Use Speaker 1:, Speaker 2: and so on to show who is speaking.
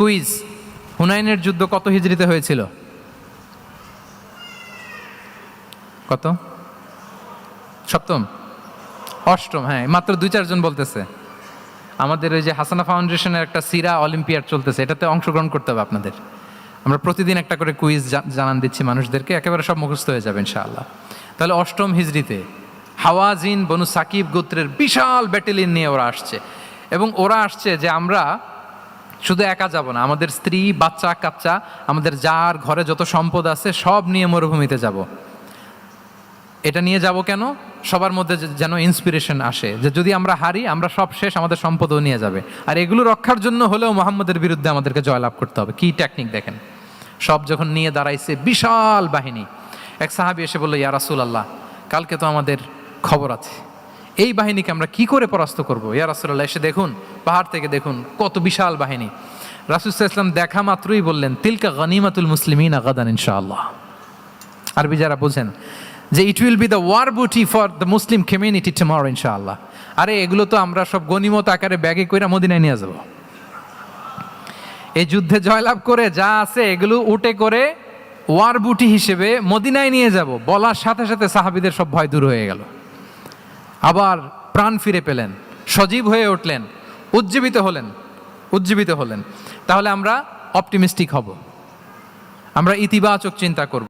Speaker 1: Quiz, হুনাইনের যুদ্ধ কত হিজরিতে হয়েছিল? কত? সপ্তম, অষ্টম? হ্যাঁ, মাত্র 2-4 জন বলতেছে। আমাদের ওই যে হাসানা ফাউন্ডেশনের একটা সিরা অলিম্পিয়াড চলতেছে, এটাতে অংশগ্রহণ করতে হবে আপনাদের। আমরা প্রতিদিন একটা করে কুইজ জানান দিচ্ছি মানুষদেরকে, একেবারে সব মুখস্থ হয়ে যাবে ইনশাআল্লাহ। তাহলে অষ্টম হিজরিতে হাওয়াজিন বনু সাকিব গোত্রের বিশাল ব্যাটালিয়ন নিয়ে ওরা আসছে, এবং ওরা আসছে যে আমরা শুধু একা যাব না, আমাদের স্ত্রী বাচ্চা কাচ্চা, আমাদের যার ঘরে যত সম্পদ আছে সব নিয়ে মরুভূমিতে যাব। এটা নিয়ে যাব কেন? সবার মধ্যে যেন ইন্সপিরেশন আসে যে যদি আমরা হারি, আমরা সব শেষ, আমাদের সম্পদও নিয়ে যাবে। আর এগুলো রক্ষার জন্য হলেও মোহাম্মদের বিরুদ্ধে আমাদেরকে জয়লাভ করতে হবে। কি টেকনিক দেখেন! সব যখন নিয়ে দাঁড়াইছে বিশাল বাহিনী, এক সাহাবী এসে বলল, ইয়া রাসূলুল্লাহ, কালকে তো আমাদের খবর আছে, এই বাহিনীকে আমরা কি করে পরাস্ত করব? ইয়া রাসূলুল্লাহ, এসে দেখুন, পাহাড় থেকে দেখুন কত বিশাল বাহিনী। রাসূল সাল্লাল্লাহু আলাইহি ওয়াসাল্লাম দেখা মাত্রই বললেন, তিলকা গনিমাতুল মুসলিমিনা গাদান ইনশাআল্লাহ। আরবি যারা বুঝেন যে it will be the war booty for the Muslim community tomorrow ইনশাআল্লাহ। আরে এগুলো তো আমরা সব গনিমত আকারে ব্যাগে কইরা মদিনায় নিয়ে যাব। এই যুদ্ধে জয়লাভ করে যা আছে এগুলো উটে করে ওয়ার বুটি হিসেবে মদিনায় নিয়ে যাব। বলার সাথে সাথে সাহাবীদের সব ভয় দূর হয়ে গেল, আবার প্রাণ ফিরে পেলেন, সজীব হয়ে উঠলেন, উজ্জীবিত হলেন। তাহলে আমরা অপটিমিস্টিক হব, আমরা ইতিবাচক চিন্তা করব।